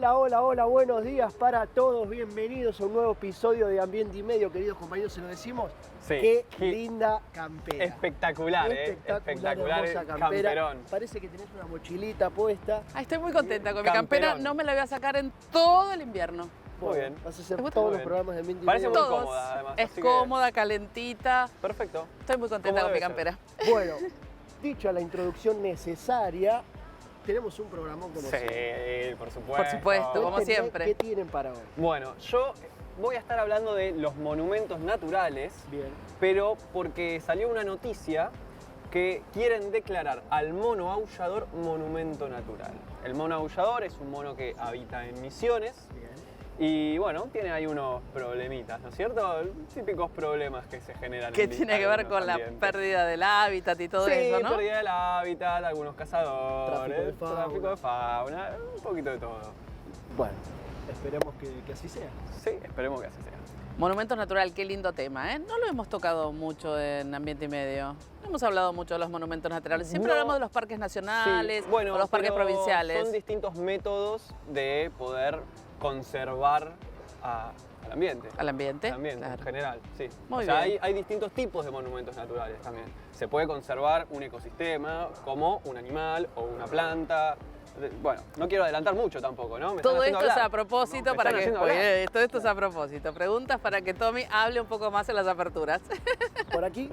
Hola, hola, hola, buenos días para todos, bienvenidos a un nuevo episodio de Ambiente y Medio, queridos compañeros, ¿se lo decimos? Sí. Qué linda campera. Espectacular, espectacular, hermosa campera. Camperón. Parece que tenés una mochilita puesta. Estoy muy contenta con mi Camperón. campera, no me la voy a sacar en todo el invierno. Muy bien. Vas a hacer ¿Te gusta? todos Muy los bien. programas de Ambiente y Parece Medio. muy Todos. cómoda, además, Es así que- cómoda, calentita. Perfecto. Estoy muy contenta Como con mi debe campera. Bueno, dicha la introducción necesaria, tenemos un programa como Sí, por supuesto. Por supuesto. como Cuéntenme siempre. ¿Qué tienen para hoy? Bueno, yo voy a estar hablando de los monumentos naturales, Bien. pero porque salió una noticia que quieren declarar al mono aullador monumento natural. El mono aullador es un mono que habita en Misiones. Bien. Y bueno, tiene ahí unos problemitas, ¿no es cierto? Típicos problemas que se generan Que en tiene que ver algunos con la ambientes. pérdida del hábitat y todo Sí, eso, ¿no? pérdida del hábitat, algunos cazadores, Tráfico de fauna, un poquito de todo. Bueno, esperemos que así sea. Sí, esperemos que así sea. Monumentos natural, qué lindo tema, ¿eh? No lo hemos tocado mucho en Ambiente y Medio. No hemos hablado mucho de los monumentos naturales. Siempre No. hablamos de los parques nacionales Sí, bueno, o los parques pero provinciales. Son distintos métodos de poder conservar al ambiente. Al ambiente, Al ambiente claro. en general, sí. Muy o sea, bien. hay distintos tipos de monumentos naturales también. Se puede conservar un ecosistema como un animal o una planta. Bueno, no quiero adelantar mucho tampoco, ¿no? Me están Todo haciendo esto es hablar. a propósito Me para están que haciendo hablar. todo esto es a propósito. Preguntas para que Tommy hable un poco más en las aperturas. Por aquí,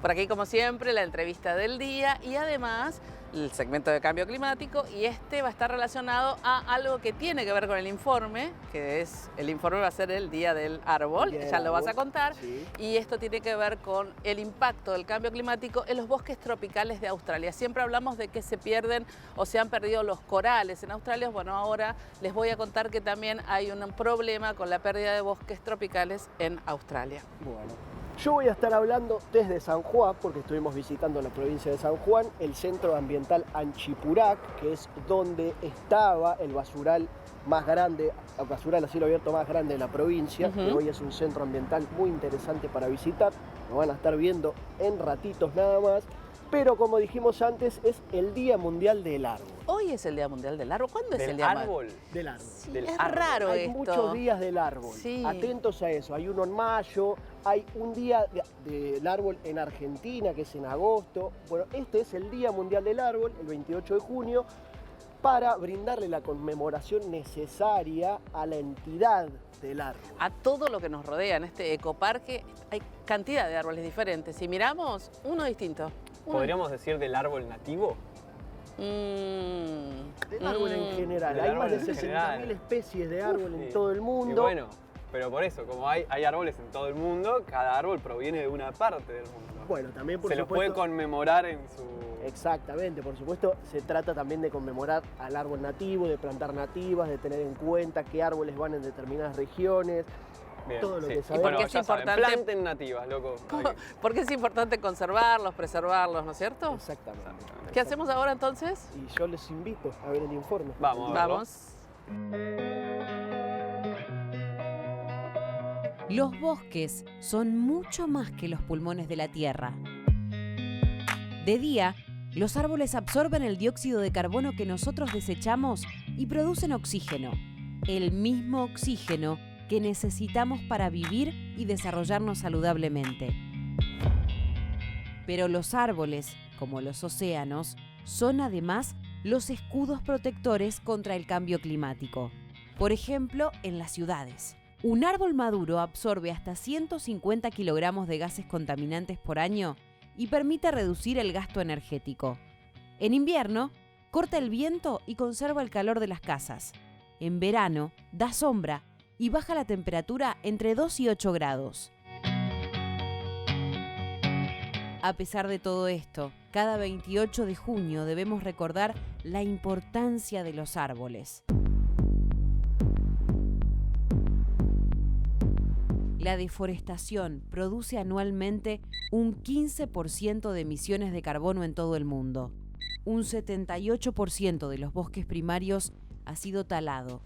Por aquí, como siempre, la entrevista del día y además el segmento de cambio climático, y este va a estar relacionado a algo que tiene que ver con el informe, que es, el informe va a ser el Día del Árbol, Día del ya lo vas a Árbol, contar, sí. y esto tiene que ver con el impacto del cambio climático en los bosques tropicales de Australia. Siempre hablamos de que se pierden o se han perdido los corales en Australia. Bueno, ahora les voy a contar que también hay un problema con la pérdida de bosques tropicales en Australia. bueno. Yo voy a estar hablando desde San Juan, porque estuvimos visitando la provincia de San Juan, el centro ambiental Anchipurac, que es donde estaba el basural más grande, el basural a cielo abierto más grande de la provincia, que hoy es un centro ambiental muy interesante para visitar. Lo van a estar viendo en ratitos nada más. Pero como dijimos antes, es el Día Mundial del Árbol. Hoy es el Día Mundial del Árbol. ¿Cuándo es el Del Día árbol. Del árbol. Sí, Del es árbol. raro Hay esto. muchos días del árbol. Sí. Atentos a eso. Hay uno en mayo, hay un día del árbol en Argentina, que es en agosto. Bueno, este es el Día Mundial del Árbol, el 28 de junio, para brindarle la conmemoración necesaria a la entidad del árbol. A todo lo que nos rodea en este ecoparque hay cantidad de árboles diferentes. Si miramos, uno distinto. ¿Podríamos decir del árbol nativo? Del árbol en general. Del Hay árbol más de en 60.000 general. especies de árbol Sí. en todo el Y mundo. bueno, pero por eso, como hay árboles en todo el mundo, cada árbol proviene de una parte del mundo. Bueno, también por Se los puede supuesto. conmemorar en su... Exactamente, por supuesto, se trata también de conmemorar al árbol nativo, de plantar nativas, de tener en cuenta qué árboles van en determinadas regiones. Bien, todo lo sí. que Y sabemos. bueno, Porque es ya saben, importante- planten nativas, loco. Porque es importante conservarlos, preservarlos, ¿no es cierto? Exactamente. ¿Qué hacemos ahora entonces? Y yo les invito a ver el informe. Vamos. A verlo. Vamos. Los bosques son mucho más que los pulmones de la Tierra. De día, los árboles absorben el dióxido de carbono que nosotros desechamos y producen oxígeno, el mismo oxígeno que necesitamos para vivir y desarrollarnos saludablemente. Pero los árboles, como los océanos, son además los escudos protectores contra el cambio climático. Por ejemplo, en las ciudades. Un árbol maduro absorbe hasta 150 kilogramos de gases contaminantes por año y permite reducir el gasto energético. En invierno, corta el viento y conserva el calor de las casas. En verano, da sombra y baja la temperatura entre 2 y 8 grados. A pesar de todo esto, cada 28 de junio debemos recordar la importancia de los árboles. La deforestación produce anualmente un 15% de emisiones de carbono en todo el mundo. Un 78% de los bosques primarios ha sido talado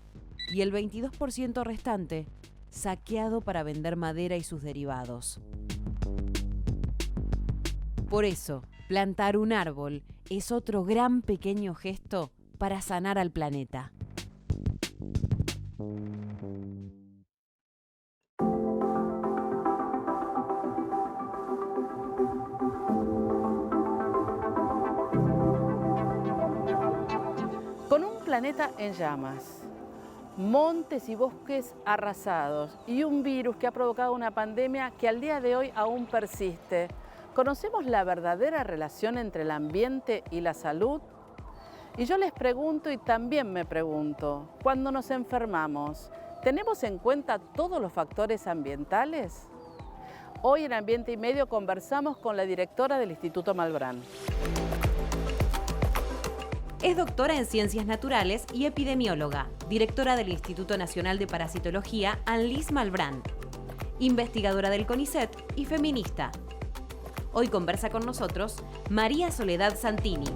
y el 22% restante saqueado para vender madera y sus derivados. Por eso, plantar un árbol es otro gran pequeño gesto para sanar al planeta. Con un planeta en llamas, montes y bosques arrasados y un virus que ha provocado una pandemia que al día de hoy aún persiste, ¿conocemos la verdadera relación entre el ambiente y la salud? Y yo les pregunto y también me pregunto, cuando nos enfermamos, ¿tenemos en cuenta todos los factores ambientales? Hoy en Ambiente y Medio conversamos con la directora del Instituto Malbrán. Es doctora en Ciencias Naturales y epidemióloga, directora del Instituto Nacional de Parasitología Annelies Malbrán, investigadora del CONICET y feminista. Hoy conversa con nosotros María Soledad Santini.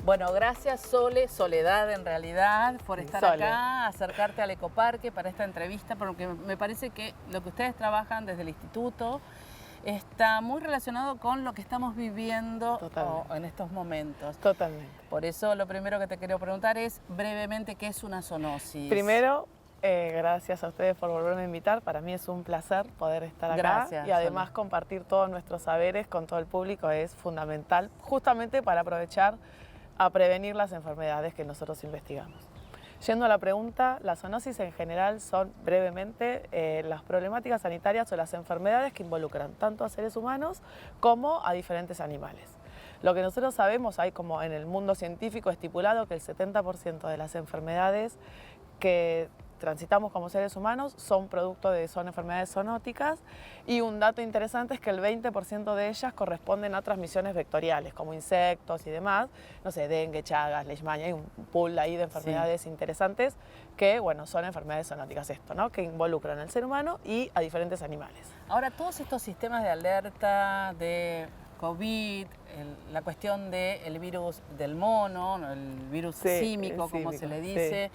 Bueno, gracias Soledad en realidad, por estar acá, acercarte al Ecoparque para esta entrevista, porque me parece que lo que ustedes trabajan desde el instituto está muy relacionado con lo que estamos viviendo en estos momentos. Totalmente. Por eso lo primero que te quiero preguntar es brevemente qué es una zoonosis. Primero, gracias a ustedes por volverme a invitar. Para mí es un placer poder estar acá. Gracias, y además compartir todos nuestros saberes con todo el público es fundamental, justamente para aprovechar a prevenir las enfermedades que nosotros investigamos. Yendo a la pregunta, las zoonosis en general son brevemente las problemáticas sanitarias o las enfermedades que involucran tanto a seres humanos como a diferentes animales. Lo que nosotros sabemos, hay como en el mundo científico estipulado que el 70% de las enfermedades que transitamos como seres humanos son enfermedades zoonóticas, y un dato interesante es que el 20% de ellas corresponden a transmisiones vectoriales como insectos y demás, no sé, dengue, chagas, leishmania, hay un pool ahí de enfermedades interesantes que, bueno, son enfermedades zoonóticas ¿no? Que involucran al ser humano y a diferentes animales. Ahora, todos estos sistemas de alerta de COVID, la cuestión del virus del mono, el virus símico, como se le dice,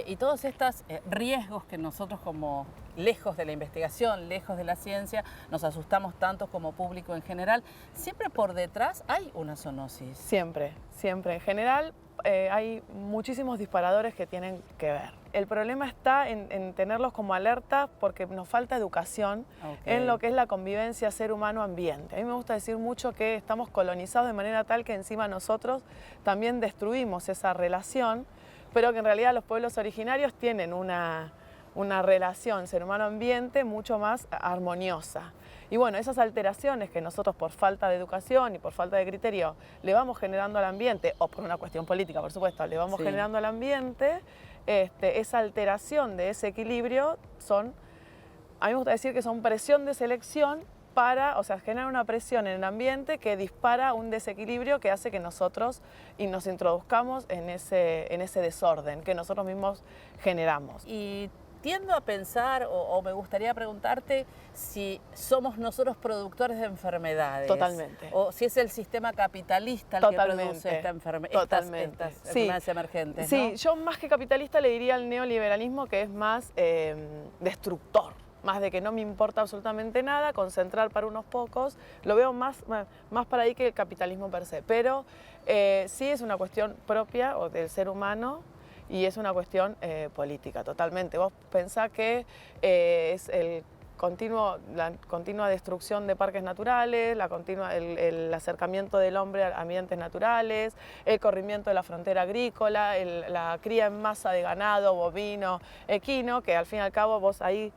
y todos estos riesgos que nosotros como lejos de la investigación, lejos de la ciencia, nos asustamos tanto como público en general, siempre por detrás hay una zoonosis. Siempre, siempre. En general hay muchísimos disparadores que tienen que ver. El problema está en tenerlos como alerta porque nos falta educación en lo que es la convivencia ser humano-ambiente. A mí me gusta decir mucho que estamos colonizados de manera tal que encima nosotros también destruimos esa relación, pero que en realidad los pueblos originarios tienen una relación ser humano-ambiente mucho más armoniosa. Y bueno, esas alteraciones que nosotros por falta de educación y por falta de criterio le vamos generando al ambiente, o por una cuestión política, por supuesto, le vamos generando al ambiente, esa alteración de ese equilibrio a mí me gusta decir que son presión de selección genera una presión en el ambiente que dispara un desequilibrio que hace que nosotros nos introduzcamos en ese desorden que nosotros mismos generamos. Y tiendo a pensar, o me gustaría preguntarte, si somos nosotros productores de enfermedades. Totalmente. O si es el sistema capitalista el que produce estas enfermedades emergentes. Sí, ¿no? yo más que capitalista le diría al neoliberalismo, que es más destructor. Más de que no me importa absolutamente nada, concentrar para unos pocos, lo veo más para ahí que el capitalismo per se. Pero sí es una cuestión propia del ser humano y es una cuestión política, totalmente. Vos pensás que es la continua destrucción de parques naturales, el acercamiento del hombre a ambientes naturales, el corrimiento de la frontera agrícola, la cría en masa de ganado, bovino, equino, que al fin y al cabo vos ahí...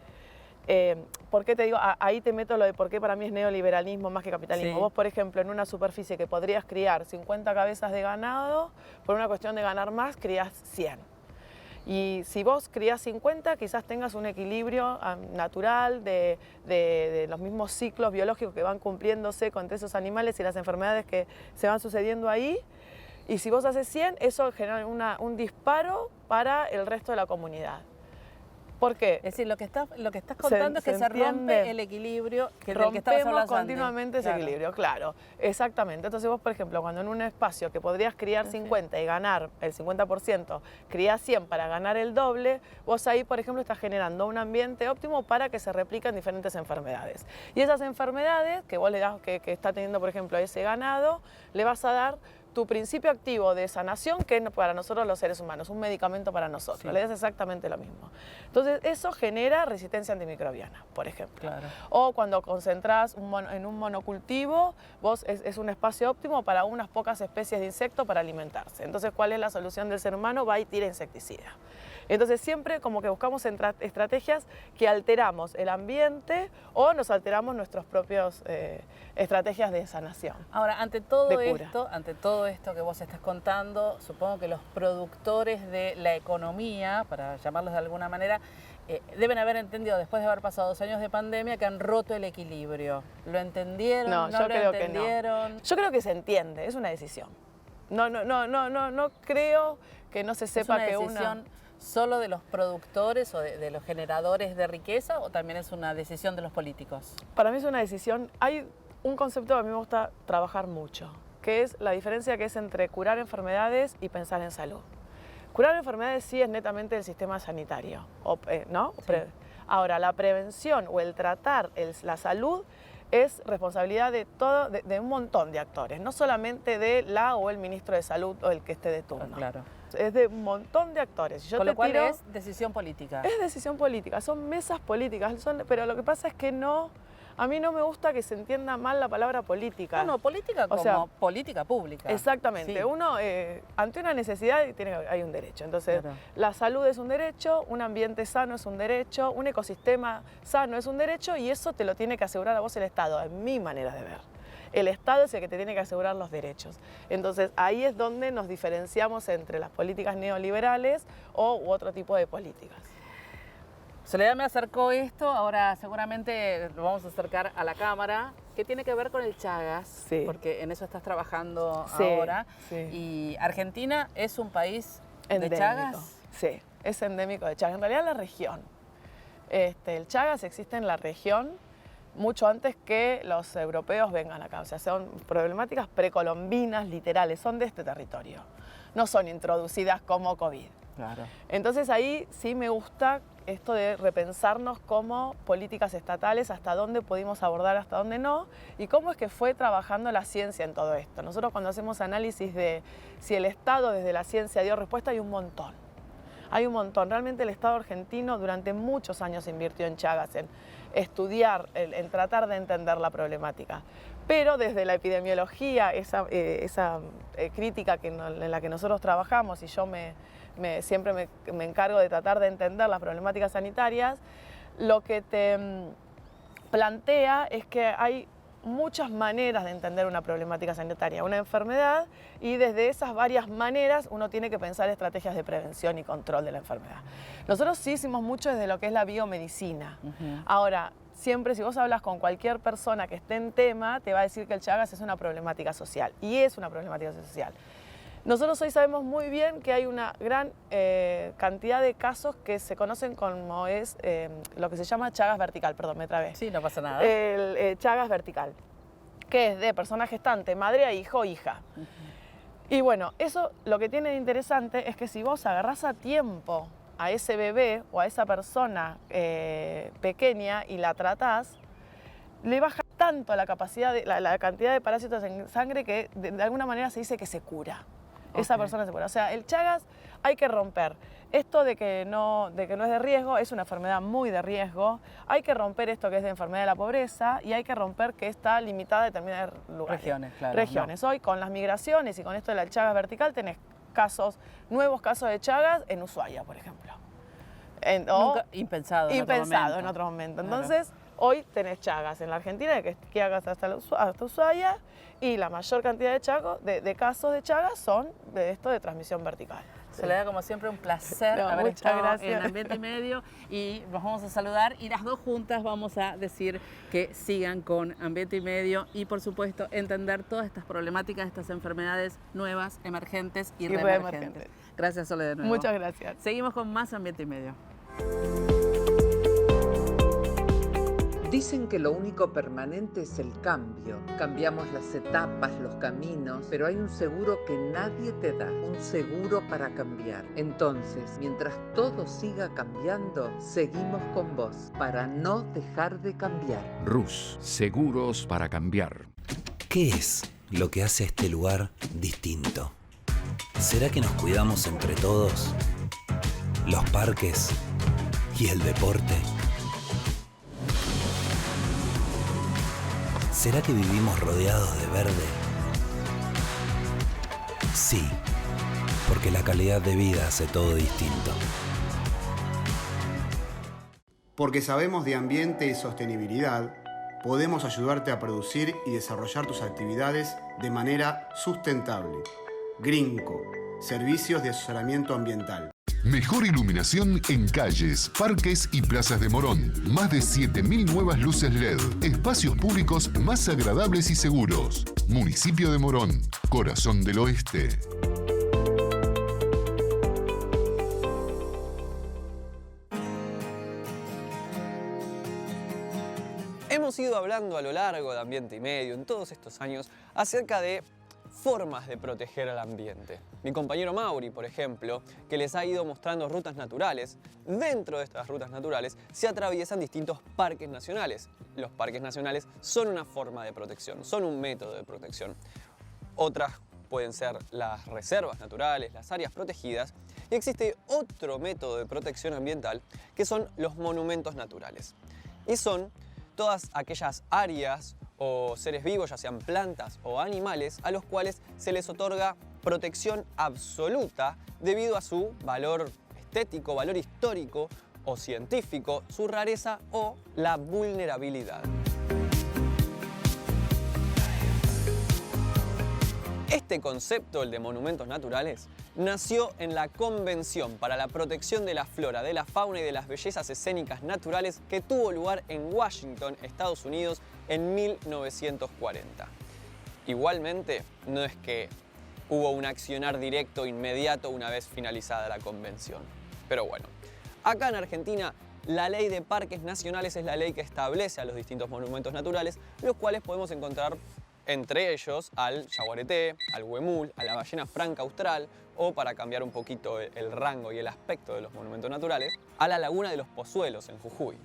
¿por qué te digo? Ahí te meto lo de por qué para mí es neoliberalismo más que capitalismo. Vos, por ejemplo, en una superficie que podrías criar 50 cabezas de ganado, por una cuestión de ganar más, crías 100. Y si vos crías 50, quizás tengas un equilibrio natural de los mismos ciclos biológicos que van cumpliéndose entre esos animales y las enfermedades que se van sucediendo ahí. Y si vos haces 100, eso genera un disparo para el resto de la comunidad. ¿Por qué? Es decir, lo que estás contando es que se rompe el equilibrio del que estabas hablando continuamente antes. Ese equilibrio, claro, exactamente. Entonces vos, por ejemplo, cuando en un espacio que podrías criar 50 y ganar el 50%, criás 100 para ganar el doble, vos ahí, por ejemplo, estás generando un ambiente óptimo para que se repliquen diferentes enfermedades. Y esas enfermedades que vos le das, que está teniendo, por ejemplo, ese ganado, le vas a dar tu principio activo de sanación, que es para nosotros los seres humanos, un medicamento para nosotros. Sí. Le das exactamente lo mismo. Entonces, eso genera resistencia antimicrobiana, por ejemplo. Claro. O cuando concentrás en un monocultivo, vos es un espacio óptimo para unas pocas especies de insectos para alimentarse. Entonces, ¿cuál es la solución del ser humano? Va y tira insecticida. Entonces siempre como que buscamos estrategias que alteramos el ambiente o nos alteramos nuestras propias estrategias de sanación. Ahora, ante todo de cura. esto que vos estás contando, supongo que los productores de la economía, para llamarlos de alguna manera, deben haber entendido, después de haber pasado 2 años de pandemia, que han roto el equilibrio. ¿Lo entendieron? No, ¿No yo lo creo que no. entendieron? Yo creo que se entiende, es una decisión. No creo que no se sepa ¿Es que una decisión solo de los productores o de los generadores de riqueza o también es una decisión de los políticos? Para mí es una decisión. Hay un concepto que a mí me gusta trabajar mucho, que es la diferencia que es entre curar enfermedades y pensar en salud. Curar enfermedades sí es netamente del sistema sanitario, ¿no? Sí. Ahora, la prevención o el tratar la salud es responsabilidad de un montón de actores, no solamente de la o el ministro de Salud o el que esté de turno. Claro. Es de un montón de actores. Con lo cual es decisión política. Es decisión política, son mesas políticas, pero lo que pasa es que a mí no me gusta que se entienda mal la palabra política. No, política como política pública. Exactamente. Sí. Uno, ante una necesidad, hay un derecho. Entonces, Claro. La salud es un derecho, un ambiente sano es un derecho, un ecosistema sano es un derecho y eso te lo tiene que asegurar a vos el Estado, en mi manera de ver. El Estado es el que te tiene que asegurar los derechos. Entonces, ahí es donde nos diferenciamos entre las políticas neoliberales u otro tipo de políticas. Soledad me acercó esto, ahora seguramente lo vamos a acercar a la cámara, que tiene que ver con el Chagas, Sí. porque en eso estás trabajando Sí, ahora. sí. Y Argentina es un país Endémico. de Chagas. Sí, es endémico de Chagas. En realidad la región. El Chagas existe en la región mucho antes que los europeos vengan acá. O sea, son problemáticas precolombinas, literales, son de este territorio. No son introducidas como COVID. Claro. Entonces ahí sí me gusta esto de repensarnos como políticas estatales, hasta dónde pudimos abordar, hasta dónde no, y cómo es que fue trabajando la ciencia en todo esto. Nosotros cuando hacemos análisis de si el Estado desde la ciencia dio respuesta, hay un montón. Hay un montón. Realmente el Estado argentino durante muchos años invirtió en Chagas, en estudiar, en tratar de entender la problemática. Pero desde la epidemiología, esa crítica en la que nosotros trabajamos, y yo siempre me encargo de tratar de entender las problemáticas sanitarias, lo que te plantea es que hay muchas maneras de entender una problemática sanitaria, una enfermedad, y desde esas varias maneras uno tiene que pensar estrategias de prevención y control de la enfermedad. Nosotros sí hicimos mucho desde lo que es la biomedicina. Ahora, siempre si vos hablas con cualquier persona que esté en tema, te va a decir que el Chagas es una problemática social, y es una problemática social. Nosotros hoy sabemos muy bien que hay una gran cantidad de casos que se conocen como lo que se llama Chagas vertical, perdón, me trabé. Sí, no pasa nada. El Chagas vertical, que es de persona gestante, madre a hijo, hija. Y bueno, eso lo que tiene de interesante es que si vos agarrás a tiempo a ese bebé o a esa persona pequeña y la tratás, le baja tanto la capacidad, la cantidad de parásitos en sangre que de alguna manera se dice que se cura. Esa persona se cura. O sea, el Chagas hay que romper. Esto de que no es de riesgo, es una enfermedad muy de riesgo. Hay que romper esto que es de enfermedad de la pobreza y hay que romper que está limitada a determinados lugares. Regiones, claro. Regiones. Hoy con las migraciones y con esto del Chagas vertical tenés nuevos casos de Chagas en Ushuaia, por ejemplo. Impensado En otro momento. Entonces, hoy tenés Chagas en la Argentina, que llegas hasta Ushuaia, y la mayor cantidad de casos de Chagas son de esto de transmisión vertical. Soledad, como siempre, un placer haber muchas estado gracias. en Ambiente y Medio, y nos vamos a saludar y las dos juntas vamos a decir que sigan con Ambiente y Medio y, por supuesto, entender todas estas problemáticas, estas enfermedades nuevas, emergentes y reemergentes. Gracias, Soledad, de nuevo. Muchas gracias. Seguimos con más Ambiente y Medio. Dicen que lo único permanente es el cambio. Cambiamos las etapas, los caminos, pero hay un seguro que nadie te da, un seguro para cambiar. Entonces, mientras todo siga cambiando, seguimos con vos para no dejar de cambiar. Rus, seguros para cambiar. ¿Qué es lo que hace a este lugar distinto? ¿Será que nos cuidamos entre todos? ¿Los parques y el deporte? ¿Será que vivimos rodeados de verde? Sí, porque la calidad de vida hace todo distinto. Porque sabemos de ambiente y sostenibilidad, podemos ayudarte a producir y desarrollar tus actividades de manera sustentable. Greenco, servicios de asesoramiento ambiental. Mejor iluminación en calles, parques y plazas de Morón. Más de 7.000 nuevas luces LED. Espacios públicos más agradables y seguros. Municipio de Morón, corazón del oeste. Hemos ido hablando a lo largo de Ambiente y Medio en todos estos años acerca de formas de proteger al ambiente. Mi compañero Mauri, por ejemplo, que les ha ido mostrando rutas naturales. Dentro de estas rutas naturales se atraviesan distintos parques nacionales. Los parques nacionales son una forma de protección, son un método de protección. Otras pueden ser las reservas naturales, las áreas protegidas. Y existe otro método de protección ambiental que son los monumentos naturales. Y son todas aquellas áreas o seres vivos, ya sean plantas o animales, a los cuales se les otorga protección absoluta debido a su valor estético, valor histórico o científico, su rareza o la vulnerabilidad. Este concepto, el de monumentos naturales, nació en la Convención para la Protección de la Flora, de la Fauna y de las Bellezas Escénicas Naturales que tuvo lugar en Washington, Estados Unidos, en 1940. Igualmente, no es que hubo un accionar directo inmediato una vez finalizada la convención. Pero bueno, acá en Argentina, la Ley de Parques Nacionales es la ley que establece a los distintos monumentos naturales, los cuales podemos encontrar entre ellos al yaguareté, al huemul, a la ballena franca austral o, para cambiar un poquito el rango y el aspecto de los monumentos naturales, a la laguna de los Pozuelos en Jujuy.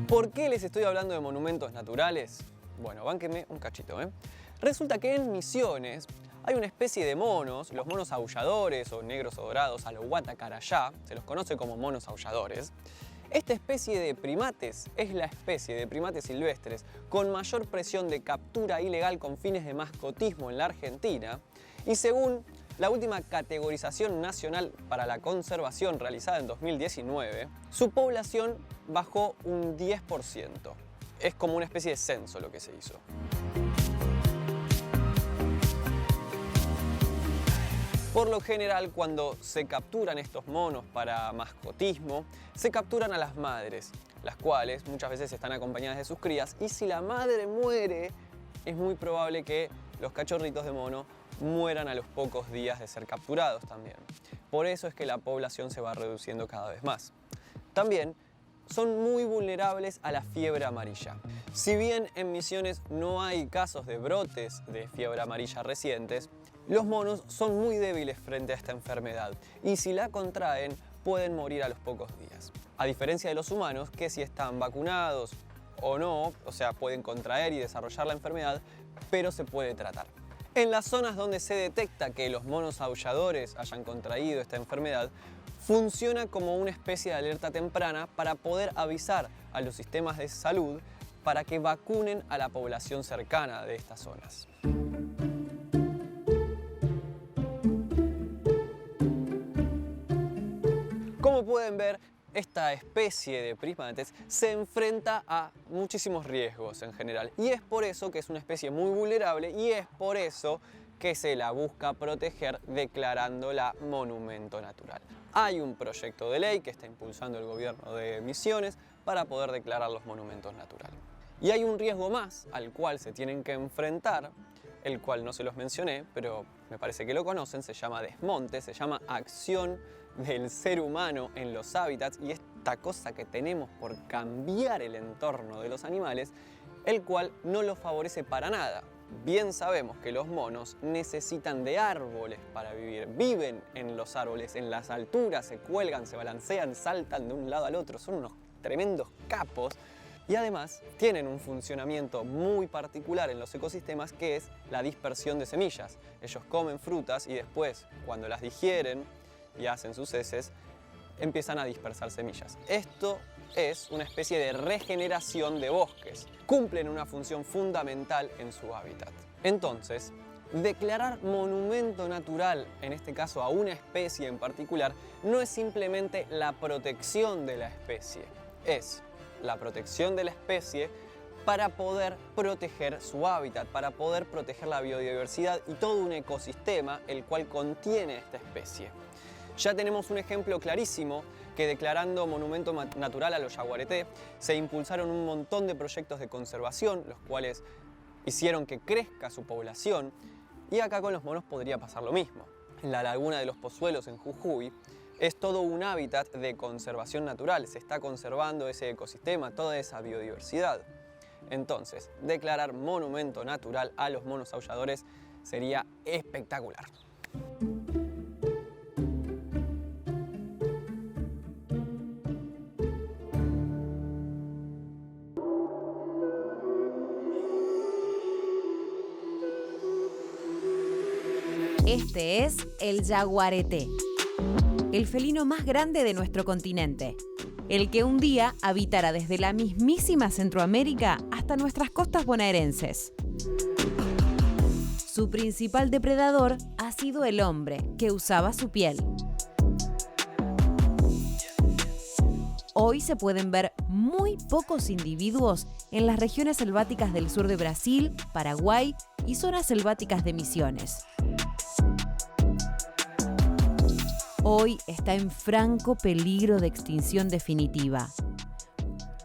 ¿Por qué les estoy hablando de monumentos naturales? Bueno, bánquenme un cachito, ¿eh? Resulta que en Misiones hay una especie de monos, los monos aulladores o negros o dorados, a lo guatacarayá, se los conoce como monos aulladores. Esta especie de primates es la especie de primates silvestres con mayor presión de captura ilegal con fines de mascotismo en la Argentina y según la última categorización nacional para la conservación realizada en 2019, su población bajó un 10%. Es como una especie de censo lo que se hizo. Por lo general, cuando se capturan estos monos para mascotismo, se capturan a las madres, las cuales muchas veces están acompañadas de sus crías, y si la madre muere, es muy probable que los cachorritos de mono mueran a los pocos días de ser capturados también. Por eso es que la población se va reduciendo cada vez más. También son muy vulnerables a la fiebre amarilla. Si bien en Misiones no hay casos de brotes de fiebre amarilla recientes, los monos son muy débiles frente a esta enfermedad y si la contraen pueden morir a los pocos días. A diferencia de los humanos, que si están vacunados o no, o sea, pueden contraer y desarrollar la enfermedad, pero se puede tratar. En las zonas donde se detecta que los monos aulladores hayan contraído esta enfermedad, funciona como una especie de alerta temprana para poder avisar a los sistemas de salud para que vacunen a la población cercana de estas zonas. Como pueden ver, esta especie de primates se enfrenta a muchísimos riesgos en general y es por eso que es una especie muy vulnerable y es por eso que se la busca proteger declarándola monumento natural. Hay un proyecto de ley que está impulsando el gobierno de Misiones para poder declarar los monumentos naturales. Y hay un riesgo más al cual se tienen que enfrentar, el cual no se los mencioné, pero me parece que lo conocen, se llama desmonte, se llama acción del ser humano en los hábitats y esta cosa que tenemos por cambiar el entorno de los animales, el cual no los favorece para nada. Bien sabemos que los monos necesitan de árboles para vivir, viven en los árboles, en las alturas, se cuelgan, se balancean, saltan de un lado al otro, son unos tremendos capos y además tienen un funcionamiento muy particular en los ecosistemas, que es la dispersión de semillas. Ellos comen frutas y después, cuando las digieren y hacen sus heces, empiezan a dispersar semillas. Esto es una especie de regeneración de bosques. Cumplen una función fundamental en su hábitat. Entonces, declarar monumento natural, en este caso a una especie en particular, no es simplemente la protección de la especie, es la protección de la especie para poder proteger su hábitat, para poder proteger la biodiversidad y todo un ecosistema el cual contiene esta especie. Ya tenemos un ejemplo clarísimo que, declarando monumento natural a los yaguareté, se impulsaron un montón de proyectos de conservación, los cuales hicieron que crezca su población, y acá con los monos podría pasar lo mismo. La laguna de los Pozuelos en Jujuy es todo un hábitat de conservación natural, se está conservando ese ecosistema, toda esa biodiversidad. Entonces, declarar monumento natural a los monos aulladores sería espectacular. Este es el yaguareté, el felino más grande de nuestro continente, el que un día habitará desde la mismísima Centroamérica hasta nuestras costas bonaerenses. Su principal depredador ha sido el hombre, que usaba su piel. Hoy se pueden ver muy pocos individuos en las regiones selváticas del sur de Brasil, Paraguay y zonas selváticas de Misiones. Hoy está en franco peligro de extinción definitiva.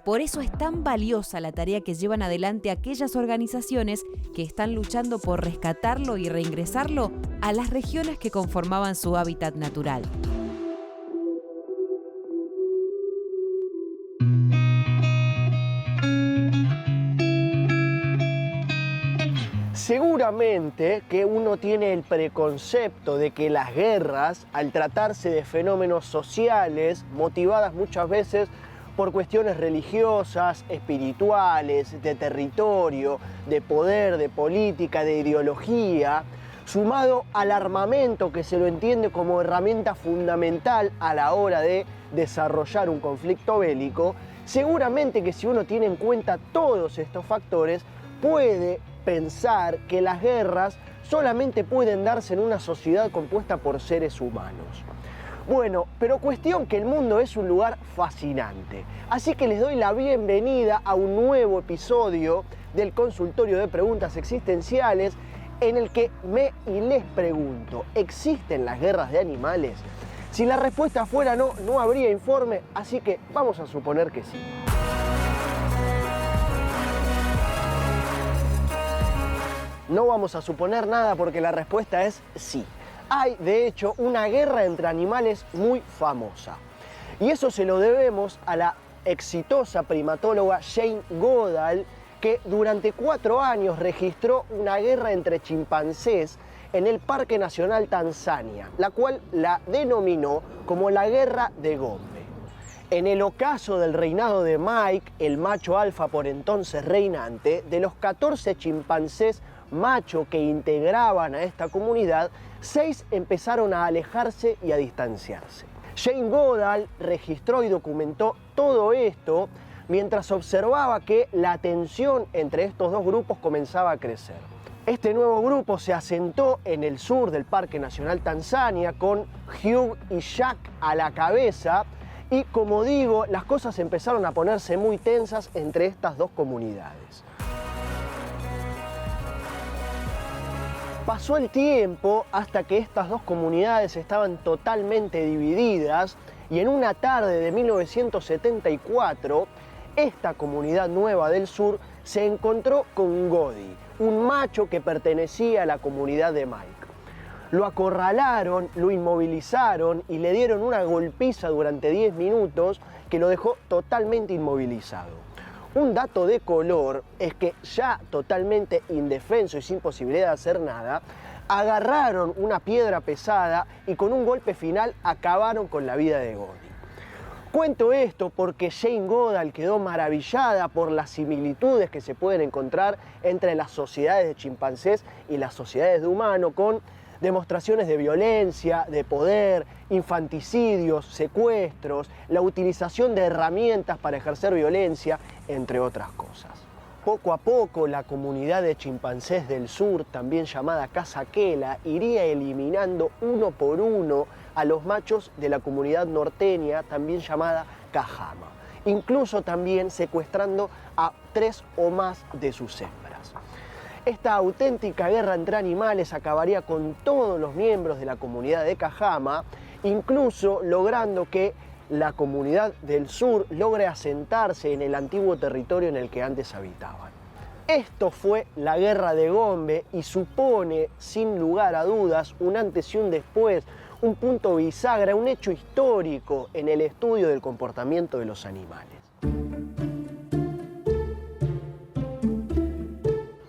Por eso es tan valiosa la tarea que llevan adelante aquellas organizaciones que están luchando por rescatarlo y reingresarlo a las regiones que conformaban su hábitat natural. Seguramente que uno tiene el preconcepto de que las guerras, al tratarse de fenómenos sociales, motivadas muchas veces por cuestiones religiosas, espirituales, de territorio, de poder, de política, de ideología, sumado al armamento que se lo entiende como herramienta fundamental a la hora de desarrollar un conflicto bélico, seguramente que si uno tiene en cuenta todos estos factores, puede pensar que las guerras solamente pueden darse en una sociedad compuesta por seres humanos. Bueno, pero cuestión que el mundo es un lugar fascinante. Así que les doy la bienvenida a un nuevo episodio del Consultorio de Preguntas Existenciales, en el que me y les pregunto, ¿existen las guerras de animales? Si la respuesta fuera no, no habría informe, así que vamos a suponer que sí. No vamos a suponer nada porque la respuesta es sí. Hay, de hecho, una guerra entre animales muy famosa. Y eso se lo debemos a la exitosa primatóloga Jane Goodall, que durante 4 años registró una guerra entre chimpancés en el Parque Nacional Tanzania, la cual la denominó como la Guerra de Gombe. En el ocaso del reinado de Mike, el macho alfa por entonces reinante, de los 14 chimpancés macho que integraban a esta comunidad, 6 empezaron a alejarse y a distanciarse. Jane Goodall registró y documentó todo esto mientras observaba que la tensión entre estos dos grupos comenzaba a crecer. Este nuevo grupo se asentó en el sur del Parque Nacional Tanzania con Hugh y Jack a la cabeza y, como digo, las cosas empezaron a ponerse muy tensas entre estas dos comunidades. Pasó el tiempo hasta que estas dos comunidades estaban totalmente divididas y en una tarde de 1974, esta comunidad nueva del sur se encontró con Godi, un macho que pertenecía a la comunidad de Mike. Lo acorralaron, lo inmovilizaron y le dieron una golpiza durante 10 minutos que lo dejó totalmente inmovilizado. Un dato de color es que, ya totalmente indefenso y sin posibilidad de hacer nada, agarraron una piedra pesada y con un golpe final acabaron con la vida de Godi. Cuento esto porque Jane Goodall quedó maravillada por las similitudes que se pueden encontrar entre las sociedades de chimpancés y las sociedades de humanos, con demostraciones de violencia, de poder, infanticidios, secuestros, la utilización de herramientas para ejercer violencia, entre otras cosas. Poco a poco, la comunidad de chimpancés del sur, también llamada Casaquela, iría eliminando uno por uno a los machos de la comunidad norteña, también llamada Cajama, incluso también secuestrando a 3 o más de sus hembras. Esta auténtica guerra entre animales acabaría con todos los miembros de la comunidad de Cajama, incluso logrando que la comunidad del sur logre asentarse en el antiguo territorio en el que antes habitaban. Esto fue la guerra de Gombe y supone, sin lugar a dudas, un antes y un después, un punto bisagra, un hecho histórico en el estudio del comportamiento de los animales.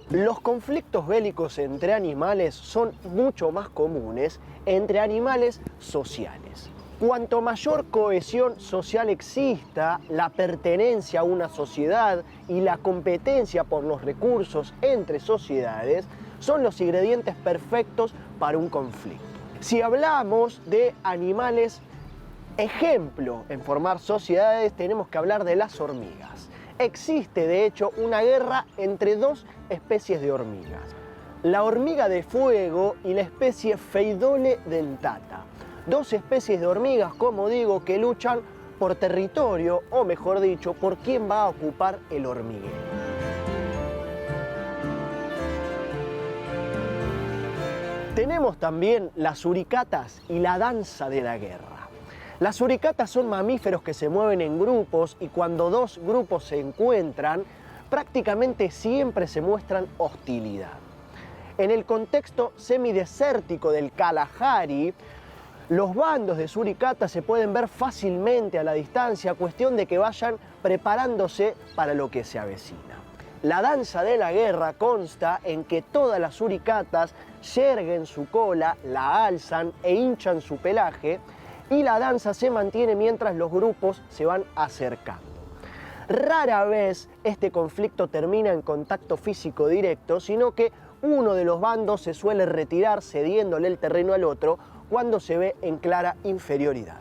Los conflictos bélicos entre animales son mucho más comunes entre animales sociales. Cuanto mayor cohesión social exista, la pertenencia a una sociedad y la competencia por los recursos entre sociedades son los ingredientes perfectos para un conflicto. Si hablamos de animales ejemplo en formar sociedades, tenemos que hablar de las hormigas. Existe, de hecho, una guerra entre 2 especies de hormigas: la hormiga de fuego y la especie Pheidole dentata. 2 especies de hormigas, como digo, que luchan por territorio, o mejor dicho, por quién va a ocupar el hormiguero. Tenemos también las suricatas y la danza de la guerra. Las suricatas son mamíferos que se mueven en grupos y cuando 2 grupos se encuentran, prácticamente siempre se muestran hostilidad. En el contexto semidesértico del Kalahari, los bandos de suricatas se pueden ver fácilmente a la distancia, cuestión de que vayan preparándose para lo que se avecina. La danza de la guerra consta en que todas las suricatas yerguen su cola, la alzan e hinchan su pelaje, y la danza se mantiene mientras los grupos se van acercando. Rara vez este conflicto termina en contacto físico directo, sino que uno de los bandos se suele retirar cediéndole el terreno al otro cuando se ve en clara inferioridad.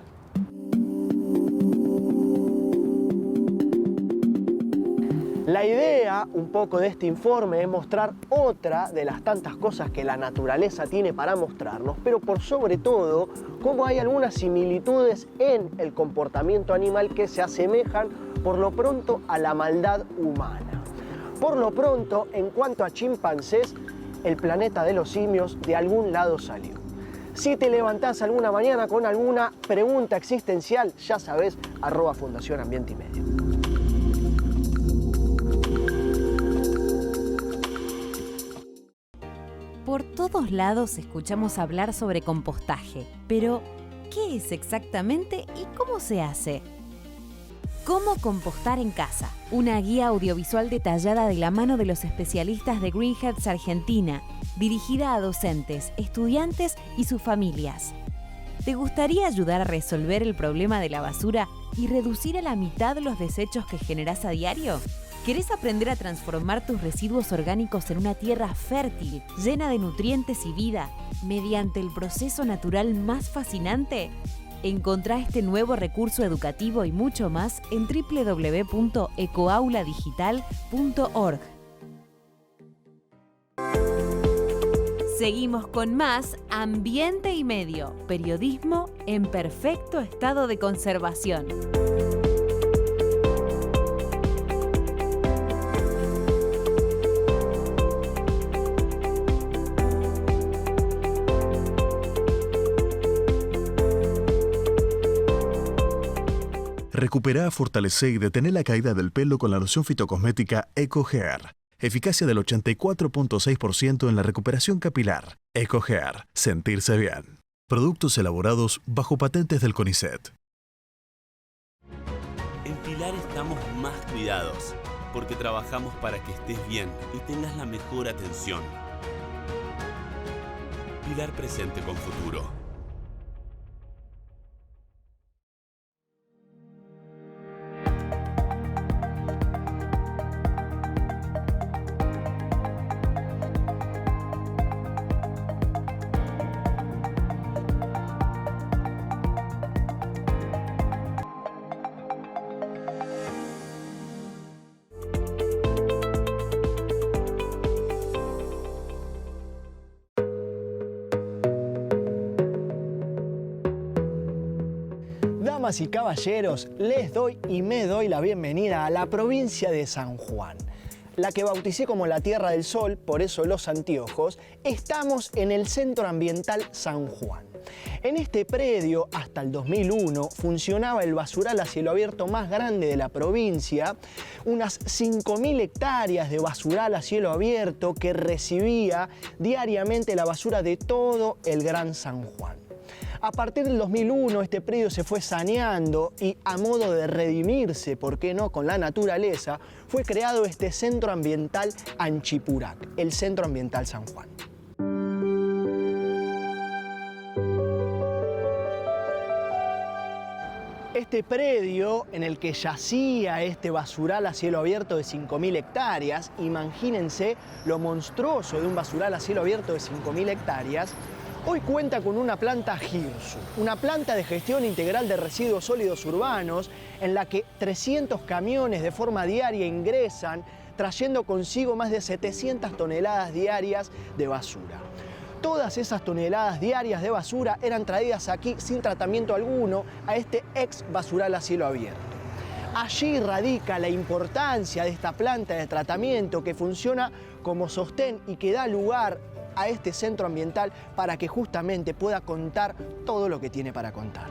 La idea un poco de este informe es mostrar otra de las tantas cosas que la naturaleza tiene para mostrarnos, pero por sobre todo cómo hay algunas similitudes en el comportamiento animal que se asemejan por lo pronto a la maldad humana. Por lo pronto, en cuanto a chimpancés, el planeta de los simios de algún lado salió. Si te levantás alguna mañana con alguna pregunta existencial, ya sabes, @Fundación Ambiente y Medio. Por todos lados escuchamos hablar sobre compostaje, pero ¿qué es exactamente y cómo se hace? ¿Cómo compostar en casa? Una guía audiovisual detallada de la mano de los especialistas de Greenheads Argentina, dirigida a docentes, estudiantes y sus familias. ¿Te gustaría ayudar a resolver el problema de la basura y reducir a la mitad los desechos que generás a diario? ¿Querés aprender a transformar tus residuos orgánicos en una tierra fértil, llena de nutrientes y vida, mediante el proceso natural más fascinante? Encontrá este nuevo recurso educativo y mucho más en www.ecoauladigital.org. Seguimos con más Ambiente y Medio, periodismo en perfecto estado de conservación. Recuperá, fortalecé y detener la caída del pelo con la loción fitocosmética EcoHair. Eficacia del 84.6% en la recuperación capilar. EcoHair. Sentirse bien. Productos elaborados bajo patentes del CONICET. En Pilar estamos más cuidados, porque trabajamos para que estés bien y tengas la mejor atención. Pilar presente con futuro. Damas y caballeros, les doy y me doy la bienvenida a la provincia de San Juan, la que bauticé como la Tierra del Sol, por eso los anteojos. Estamos en el Centro Ambiental San Juan. En este predio, hasta el 2001, funcionaba el basural a cielo abierto más grande de la provincia, unas 5.000 hectáreas de basural a cielo abierto que recibía diariamente la basura de todo el Gran San Juan. A partir del 2001 este predio se fue saneando y, a modo de redimirse, ¿por qué no?, con la naturaleza, fue creado este Centro Ambiental Anchipurac, el Centro Ambiental San Juan. Este predio en el que yacía este basural a cielo abierto de 5.000 hectáreas, imagínense lo monstruoso de un basural a cielo abierto de 5.000 hectáreas, hoy cuenta con una planta GIRSU, una planta de gestión integral de residuos sólidos urbanos en la que 300 camiones de forma diaria ingresan, trayendo consigo más de 700 toneladas diarias de basura. Todas esas toneladas diarias de basura eran traídas aquí sin tratamiento alguno a este ex basural a cielo abierto. Allí radica la importancia de esta planta de tratamiento que funciona como sostén y que da lugar a este centro ambiental para que justamente pueda contar todo lo que tiene para contar.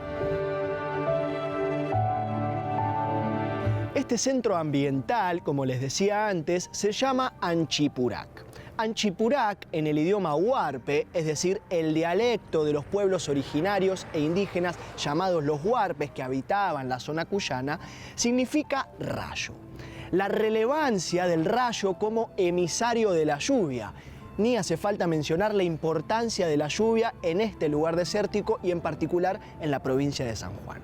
Este centro ambiental, como les decía antes, se llama Anchipurac. Anchipurac, en el idioma huarpe, es decir, el dialecto de los pueblos originarios e indígenas llamados los huarpes que habitaban la zona cuyana, significa rayo. La relevancia del rayo como emisario de la lluvia. Ni hace falta mencionar la importancia de la lluvia en este lugar desértico y en particular en la provincia de San Juan.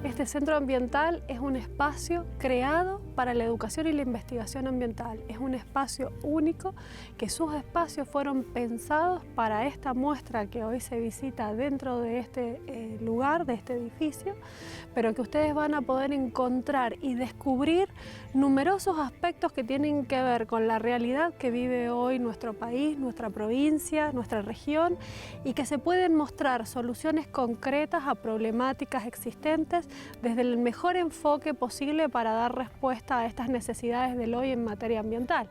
Este centro ambiental es un espacio creado para la educación y la investigación ambiental. Es un espacio único, que sus espacios fueron pensados para esta muestra que hoy se visita dentro de este lugar, de este edificio, pero que ustedes van a poder encontrar y descubrir numerosos aspectos que tienen que ver con la realidad que vive hoy nuestro país, nuestra provincia, nuestra región, y que se pueden mostrar soluciones concretas a problemáticas existentes desde el mejor enfoque posible para dar respuesta a estas necesidades del hoy en materia ambiental.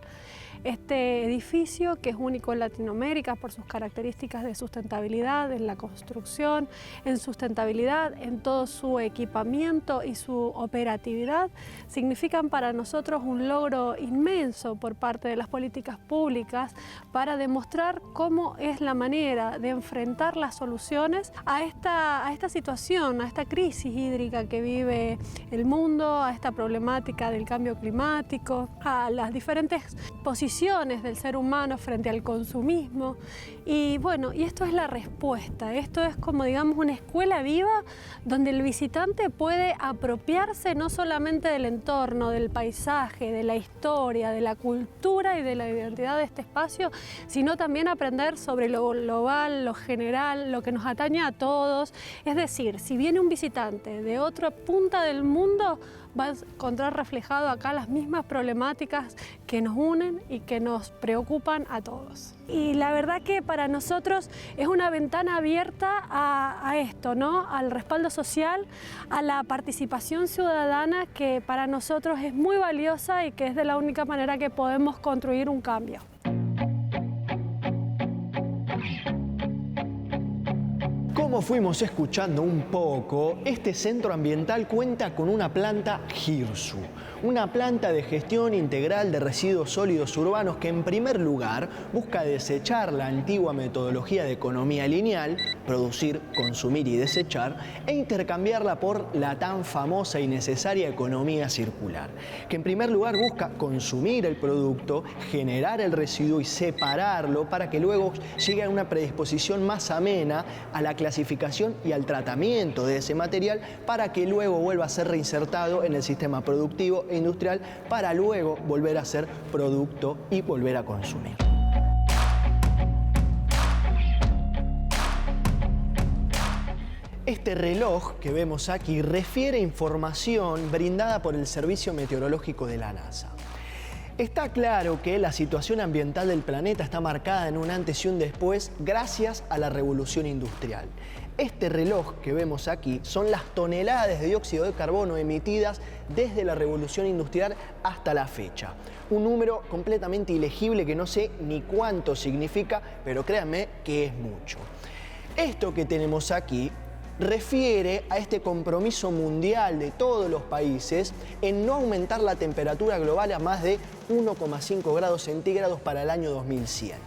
Este edificio, que es único en Latinoamérica por sus características de sustentabilidad en la construcción, en sustentabilidad en todo su equipamiento y su operatividad, significan para nosotros un logro inmenso por parte de las políticas públicas para demostrar cómo es la manera de enfrentar las soluciones a esta situación, a esta crisis hídrica que vive el mundo, a esta problemática del cambio climático, a las diferentes posiciones del ser humano frente al consumismo. Y bueno, y esto es la respuesta. Esto es como, digamos, una escuela viva donde el visitante puede apropiarse no solamente del entorno, del paisaje, de la historia, de la cultura y de la identidad de este espacio, sino también aprender sobre lo global, lo general, lo que nos atañe a todos. Es decir, si viene un visitante de otra punta del mundo, va a encontrar reflejado acá las mismas problemáticas que nos unen y que nos preocupan a todos. Y la verdad que para nosotros es una ventana abierta a esto, ¿no? Al respaldo social, a la participación ciudadana, que para nosotros es muy valiosa y que es de la única manera que podemos construir un cambio. Como fuimos escuchando un poco, este centro ambiental cuenta con una planta GIRSU, una planta de gestión integral de residuos sólidos urbanos que, en primer lugar, busca desechar la antigua metodología de economía lineal, producir, consumir y desechar, e intercambiarla por la tan famosa y necesaria economía circular, que en primer lugar busca consumir el producto, generar el residuo y separarlo para que luego llegue a una predisposición más amena a la clasificación y al tratamiento de ese material para que luego vuelva a ser reinsertado en el sistema productivo e industrial para luego volver a ser producto y volver a consumir. Este reloj que vemos aquí refiere información brindada por el Servicio Meteorológico de la NASA. Está claro que la situación ambiental del planeta está marcada en un antes y un después gracias a la revolución industrial. Este reloj que vemos aquí son las toneladas de dióxido de carbono emitidas desde la revolución industrial hasta la fecha. Un número completamente ilegible que no sé ni cuánto significa, pero créanme que es mucho. Esto que tenemos aquí refiere a este compromiso mundial de todos los países en no aumentar la temperatura global a más de 1,5 grados centígrados para el año 2100.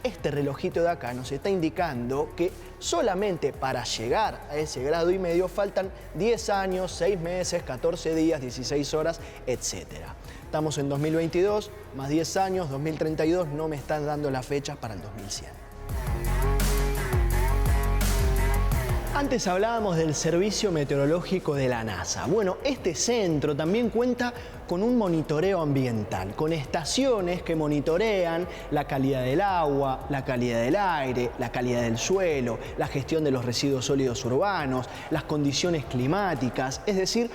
Este relojito de acá nos está indicando que solamente para llegar a ese 1,5 grados faltan 10 años, 6 meses, 14 días, 16 horas, etc. Estamos en 2022, más 10 años, 2032, no me están dando las fechas para el 2100. Antes hablábamos del Servicio Meteorológico de la NASA. Bueno, este centro también cuenta con un monitoreo ambiental, con estaciones que monitorean la calidad del agua, la calidad del aire, la calidad del suelo, la gestión de los residuos sólidos urbanos, las condiciones climáticas, es decir,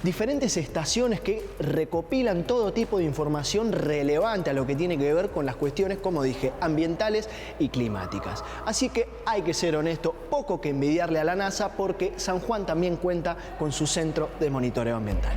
diferentes estaciones que recopilan todo tipo de información relevante a lo que tiene que ver con las cuestiones, como dije, ambientales y climáticas. Así que hay que ser honesto, poco que envidiarle a la NASA porque San Juan también cuenta con su centro de monitoreo ambiental.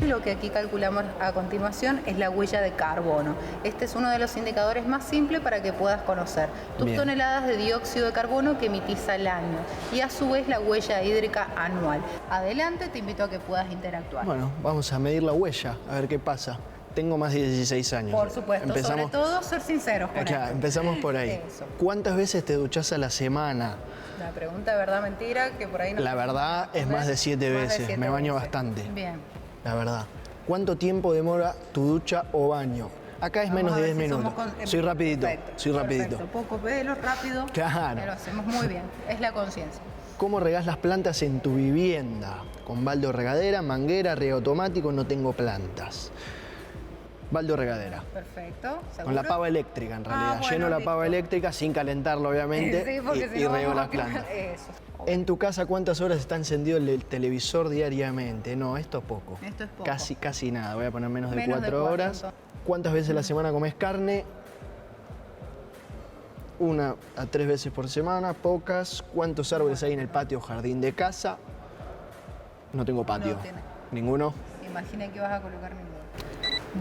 Lo que aquí calculamos a continuación es la huella de carbono. Este es uno de los indicadores más simples para que puedas conocer tus toneladas de dióxido de carbono que emitís al año y a su vez la huella hídrica anual. Adelante, te invito a que puedas interactuar. Bueno, vamos a medir la huella, a ver qué pasa. Tengo más de 16 años. Por supuesto, sobre todo ser sinceros con esto. Empezamos por ahí. Eso. ¿Cuántas veces te duchás a la semana? La pregunta de verdad mentira que por ahí no. La verdad es más de 7 veces. Me baño bastante. Bien. La verdad. ¿Cuánto tiempo demora tu ducha o baño? Acá es menos de 10 minutos. Soy rapidito, soy rapidito. Perfecto, poco pelo, rápido. Claro. Pero lo hacemos muy bien. Es la conciencia. ¿Cómo regás las plantas en tu vivienda? Con balde o regadera, manguera, riego automático, no tengo plantas. Balde o regadera. Perfecto. ¿Seguro? Con la pava eléctrica, en realidad. Bueno, lleno la pava eléctrica sin calentarlo, obviamente, sí, y riego las plantas. Eso. En tu casa, ¿cuántas horas está encendido el televisor diariamente? No, esto es poco. Esto es poco. Casi nada. Voy a poner menos de 4 horas. Entonces. ¿Cuántas veces a la semana comes carne? 1 a 3 veces por semana, pocas. ¿Cuántos árboles hay en el patio o jardín de casa? No tengo patio. No tiene. ¿Ninguno? Imagina que vas a colocar ninguno.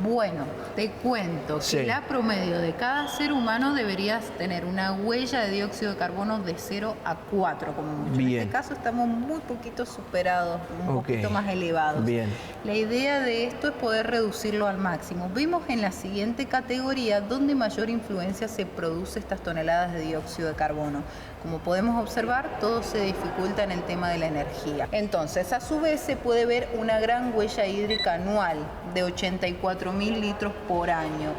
Bueno, te cuento Sí. que la promedio de cada ser humano deberías tener una huella de dióxido de carbono de 0 a 4 como mucho. Bien. En este caso estamos muy poquito superados, un Ok. poquito más elevados. Bien. La idea de esto es poder reducirlo al máximo. Vemos en la siguiente categoría donde mayor influencia se produce estas toneladas de dióxido de carbono. Como podemos observar, todo se dificulta en el tema de la energía. Entonces, a su vez, se puede ver una gran huella hídrica anual de 84.000 litros por año.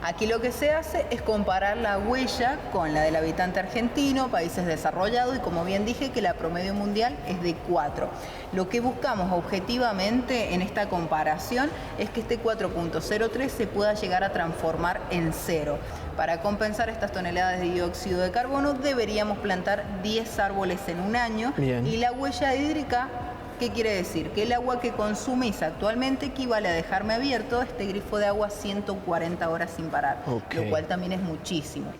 Aquí lo que se hace es comparar la huella con la del habitante argentino, países desarrollados, y como bien dije que la promedio mundial es de 4. Lo que buscamos objetivamente en esta comparación es que este 4.03 se pueda llegar a transformar en 0. Para compensar estas toneladas de dióxido de carbono deberíamos plantar 10 árboles en un año. Bien. Y la huella hídrica, ¿qué quiere decir? Que el agua que consumís actualmente equivale a dejarme abierto este grifo de agua 140 horas sin parar, Ok. lo cual también es muchísimo.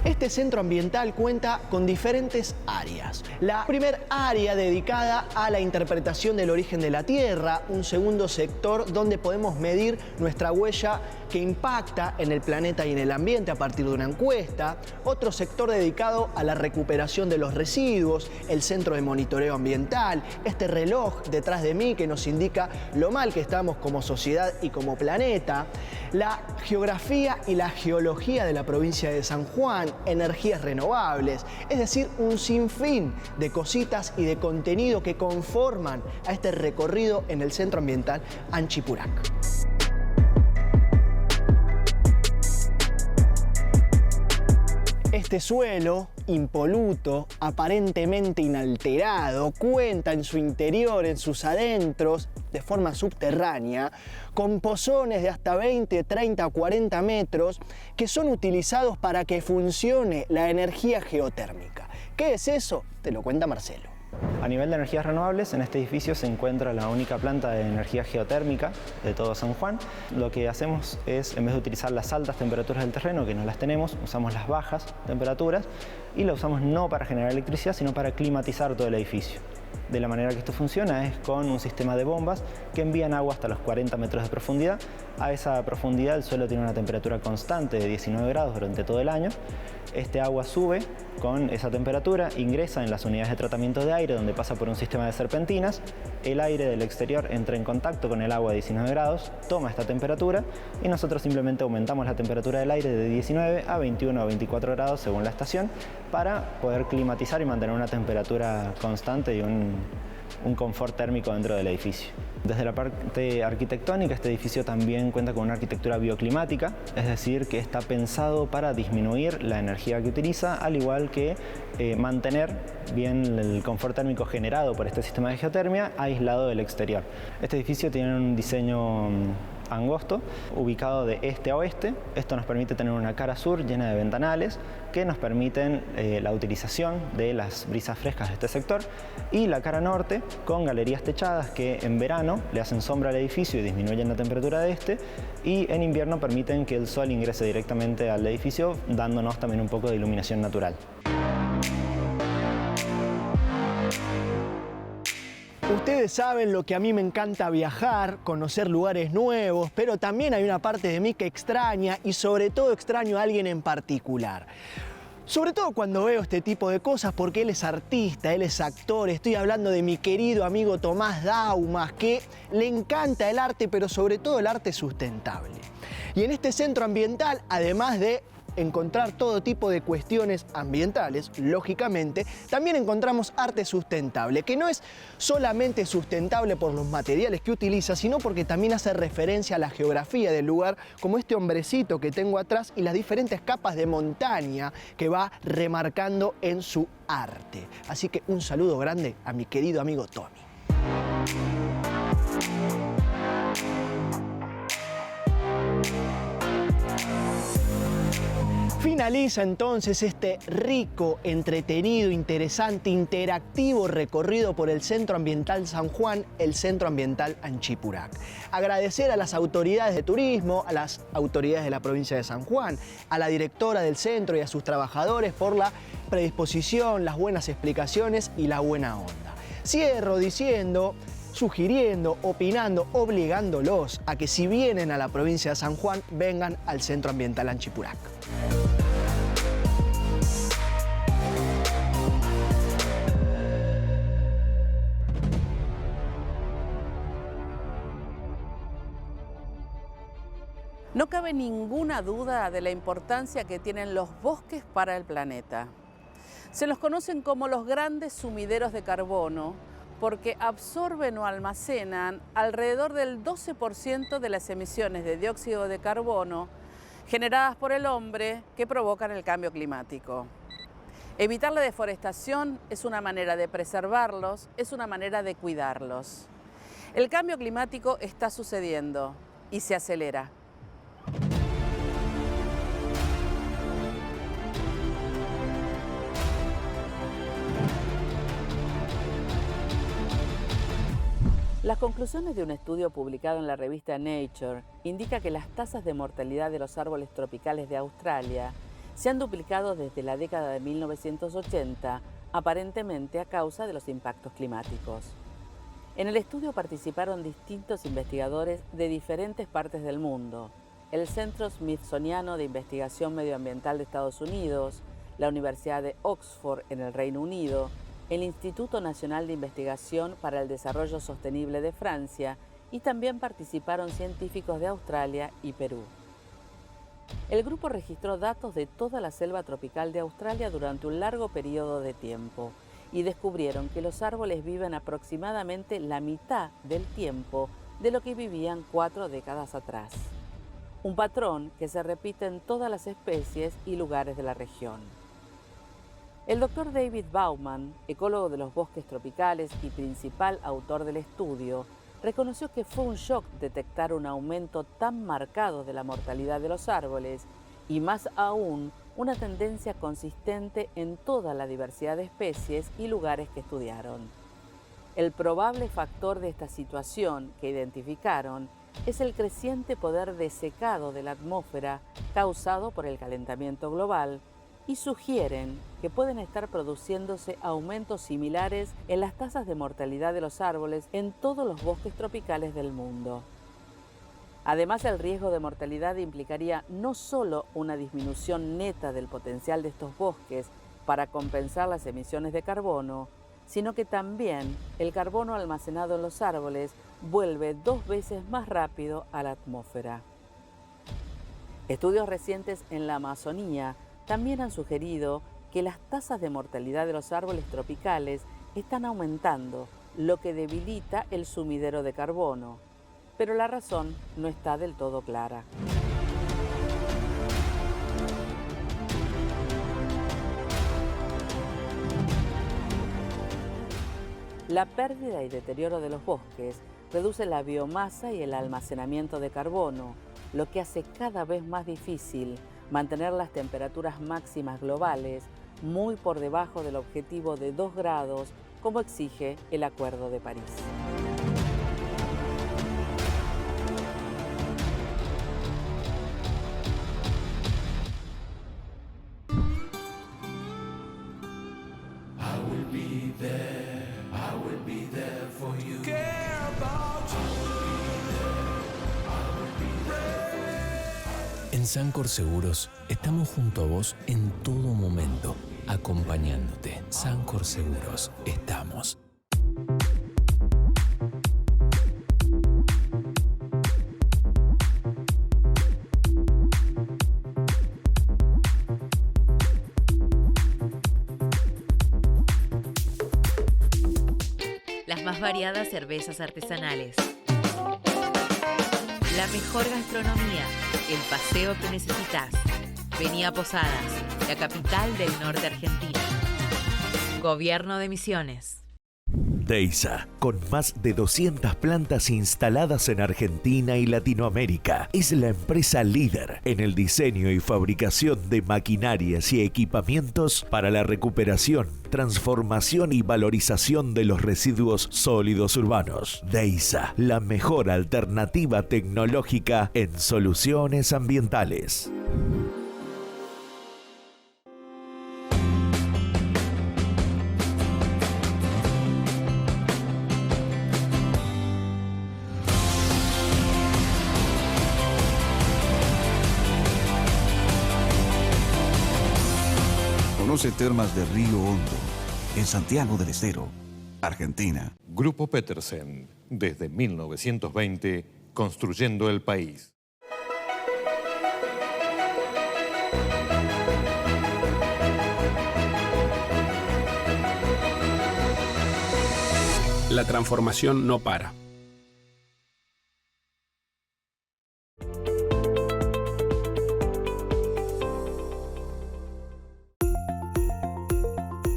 Este centro ambiental cuenta con diferentes áreas. La primera área dedicada a la interpretación del origen de la Tierra, un segundo sector donde podemos medir nuestra huella que impacta en el planeta y en el ambiente a partir de una encuesta, otro sector dedicado a la recuperación de los residuos, el centro de monitoreo ambiental, este reloj detrás de mí que nos indica lo mal que estamos como sociedad y como planeta, la geografía y la geología de la provincia de San Juan, energías renovables, es decir, un sinfín de cositas y de contenido que conforman a este recorrido en el centro ambiental Anchipurac. Este suelo, impoluto, aparentemente inalterado, cuenta en su interior, en sus adentros, de forma subterránea, con pozones de hasta 20, 30 o 40 metros que son utilizados para que funcione la energía geotérmica. ¿Qué es eso? Te lo cuenta Marcelo. A nivel de energías renovables, en este edificio se encuentra la única planta de energía geotérmica de todo San Juan. Lo que hacemos es, en vez de utilizar las altas temperaturas del terreno, que no las tenemos, usamos las bajas temperaturas y la usamos no para generar electricidad, sino para climatizar todo el edificio. De la manera que esto funciona es con un sistema de bombas que envían agua hasta los 40 metros de profundidad. A esa profundidad el suelo tiene una temperatura constante de 19 grados durante todo el año. Este agua sube con esa temperatura, ingresa en las unidades de tratamiento de aire donde pasa por un sistema de serpentinas. El aire del exterior entra en contacto con el agua de 19 grados, toma esta temperatura y nosotros simplemente aumentamos la temperatura del aire de 19 a 21 o 24 grados según la estación para poder climatizar y mantener una temperatura constante y un confort térmico dentro del edificio. Desde la parte arquitectónica, este edificio también cuenta con una arquitectura bioclimática, es decir, que está pensado para disminuir la energía que utiliza, al igual que mantener bien el confort térmico generado por este sistema de geotermia aislado del exterior. Este edificio tiene un diseño angosto, ubicado de este a oeste. Esto nos permite tener una cara sur llena de ventanales que nos permiten la utilización de las brisas frescas de este sector, y la cara norte con galerías techadas que en verano le hacen sombra al edificio y disminuyen la temperatura de este, y en invierno permiten que el sol ingrese directamente al edificio, dándonos también un poco de iluminación natural. Ustedes saben lo que a mí me encanta viajar, conocer lugares nuevos, pero también hay una parte de mí que extraña, y sobre todo extraño a alguien en particular. Sobre todo cuando veo este tipo de cosas, porque él es artista, él es actor. Estoy hablando de mi querido amigo Tomás Daumas, que le encanta el arte, pero sobre todo el arte sustentable. Y en este centro ambiental, además de encontrar todo tipo de cuestiones ambientales, lógicamente, también encontramos arte sustentable, que no es solamente sustentable por los materiales que utiliza, sino porque también hace referencia a la geografía del lugar, como este hombrecito que tengo atrás y las diferentes capas de montaña que va remarcando en su arte. Así que un saludo grande a mi querido amigo Tommy. Finaliza entonces este rico, entretenido, interesante, interactivo recorrido por el Centro Ambiental San Juan, el Centro Ambiental Anchipurac. Agradecer a las autoridades de turismo, a las autoridades de la provincia de San Juan, a la directora del centro y a sus trabajadores por la predisposición, las buenas explicaciones y la buena onda. Cierro diciendo, sugiriendo, opinando, obligándolos a que si vienen a la provincia de San Juan, vengan al Centro Ambiental Anchipurac. No cabe ninguna duda de la importancia que tienen los bosques para el planeta. Se los conocen como los grandes sumideros de carbono porque absorben o almacenan alrededor del 12% de las emisiones de dióxido de carbono generadas por el hombre que provocan el cambio climático. Evitar la deforestación es una manera de preservarlos, es una manera de cuidarlos. El cambio climático está sucediendo y se acelera. Las conclusiones de un estudio publicado en la revista Nature indican que las tasas de mortalidad de los árboles tropicales de Australia se han duplicado desde la década de 1980, aparentemente a causa de los impactos climáticos. En el estudio participaron distintos investigadores de diferentes partes del mundo: el Centro Smithsoniano de Investigación Medioambiental de Estados Unidos, la Universidad de Oxford en el Reino Unido, el Instituto Nacional de Investigación para el Desarrollo Sostenible de Francia, y también participaron científicos de Australia y Perú. El grupo registró datos de toda la selva tropical de Australia durante un largo periodo de tiempo y descubrieron que los árboles viven aproximadamente la mitad del tiempo de lo que vivían 4 décadas atrás. Un patrón que se repite en todas las especies y lugares de la región. El doctor David Bauman, ecólogo de los bosques tropicales y principal autor del estudio, reconoció que fue un shock detectar un aumento tan marcado de la mortalidad de los árboles y más aún una tendencia consistente en toda la diversidad de especies y lugares que estudiaron. El probable factor de esta situación que identificaron es el creciente poder de secado de la atmósfera causado por el calentamiento global y sugieren que pueden estar produciéndose aumentos similares en las tasas de mortalidad de los árboles en todos los bosques tropicales del mundo. Además, el riesgo de mortalidad implicaría no solo una disminución neta del potencial de estos bosques para compensar las emisiones de carbono, sino que también el carbono almacenado en los árboles vuelve 2 veces más rápido a la atmósfera. Estudios recientes en la Amazonía también han sugerido que las tasas de mortalidad de los árboles tropicales están aumentando, lo que debilita el sumidero de carbono, pero la razón no está del todo clara. La pérdida y deterioro de los bosques reduce la biomasa y el almacenamiento de carbono, lo que hace cada vez más difícil mantener las temperaturas máximas globales muy por debajo del objetivo de 2 grados, como exige el Acuerdo de París. En Sancor Seguros estamos junto a vos en todo momento, acompañándote. Sancor Seguros, estamos. Las más variadas cervezas artesanales. La mejor gastronomía, el paseo que necesitas. Vení a Posadas, la capital del norte argentino. Gobierno de Misiones. Deisa, con más de 200 plantas instaladas en Argentina y Latinoamérica, es la empresa líder en el diseño y fabricación de maquinarias y equipamientos para la recuperación, transformación y valorización de los residuos sólidos urbanos. Deisa, la mejor alternativa tecnológica en soluciones ambientales. Conoce Termas de Río Hondo, en Santiago del Estero, Argentina. Grupo Petersen, desde 1920, construyendo el país. La transformación no para.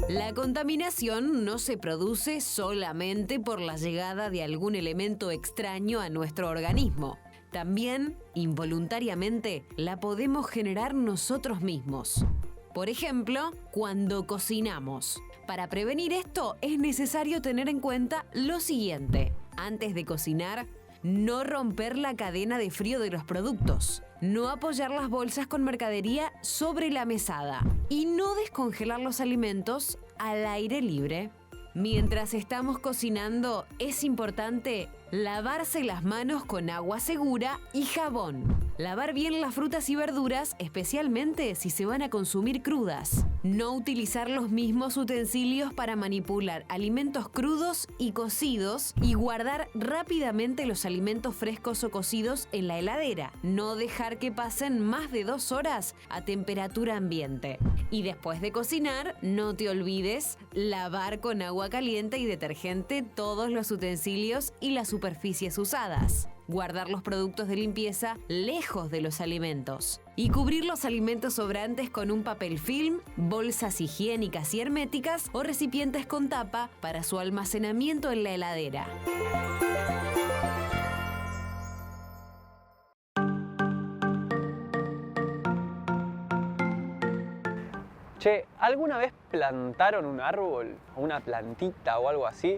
La contaminación no se produce solamente por la llegada de algún elemento extraño a nuestro organismo. También, involuntariamente, la podemos generar nosotros mismos. Por ejemplo, cuando cocinamos. Para prevenir esto, es necesario tener en cuenta lo siguiente. Antes de cocinar, no romper la cadena de frío de los productos. No apoyar las bolsas con mercadería sobre la mesada. Y no descongelar los alimentos al aire libre. Mientras estamos cocinando, es importante lavarse las manos con agua segura y jabón. Lavar bien las frutas y verduras, especialmente si se van a consumir crudas. No utilizar los mismos utensilios para manipular alimentos crudos y cocidos y guardar rápidamente los alimentos frescos o cocidos en la heladera. No dejar que pasen más de 2 horas a temperatura ambiente. Y después de cocinar, no te olvides lavar con agua caliente y detergente todos los utensilios y las superficies usadas. Guardar los productos de limpieza lejos de los alimentos. Y cubrir los alimentos sobrantes con un papel film, bolsas higiénicas y herméticas o recipientes con tapa para su almacenamiento en la heladera. Che, ¿alguna vez plantaron un árbol o una plantita o algo así?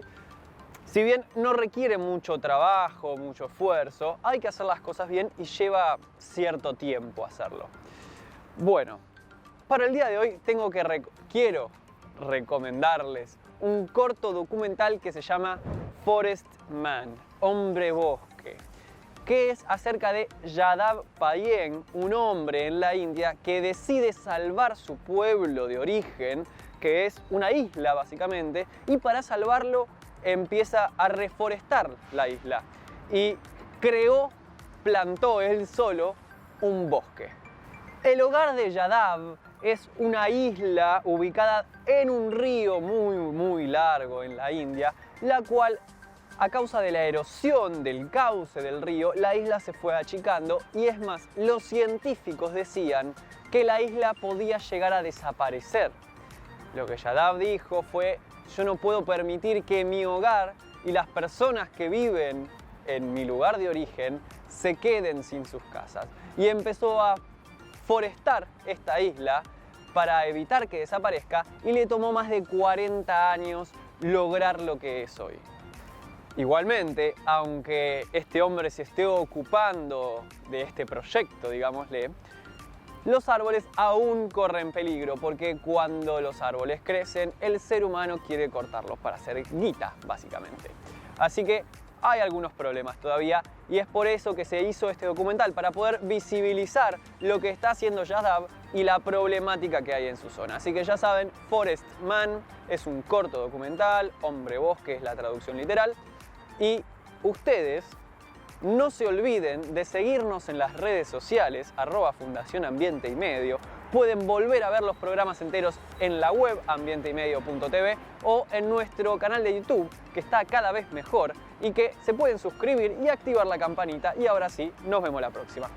Si bien no requiere mucho trabajo, mucho esfuerzo, hay que hacer las cosas bien y lleva cierto tiempo hacerlo. Bueno, para el día de hoy quiero recomendarles un corto documental que se llama Forest Man, Hombre Bosque, que es acerca de Yadav Payeng, un hombre en la India que decide salvar su pueblo de origen, que es una isla básicamente, y para salvarlo empieza a reforestar la isla y plantó él solo un bosque. El hogar de Yadav es una isla ubicada en un río muy largo en la India, la cual, a causa de la erosión del cauce del río, la isla se fue achicando y es más, los científicos decían que la isla podía llegar a desaparecer. Lo que Yadav dijo fue: yo no puedo permitir que mi hogar y las personas que viven en mi lugar de origen se queden sin sus casas. Y empezó a forestar esta isla para evitar que desaparezca y le tomó más de 40 años lograr lo que es hoy. Igualmente, aunque este hombre se esté ocupando de este proyecto, digámosle, los árboles aún corren peligro porque cuando los árboles crecen, el ser humano quiere cortarlos para hacer guita, básicamente. Así que hay algunos problemas todavía y es por eso que se hizo este documental, para poder visibilizar lo que está haciendo Yadav y la problemática que hay en su zona. Así que ya saben, Forest Man es un corto documental, Hombre Bosque es la traducción literal, y ustedes no se olviden de seguirnos en las redes sociales, @Fundación Ambiente y Medio. Pueden volver a ver los programas enteros en la web ambienteymedio.tv o en nuestro canal de YouTube, que está cada vez mejor y que se pueden suscribir y activar la campanita. Y ahora sí, nos vemos la próxima.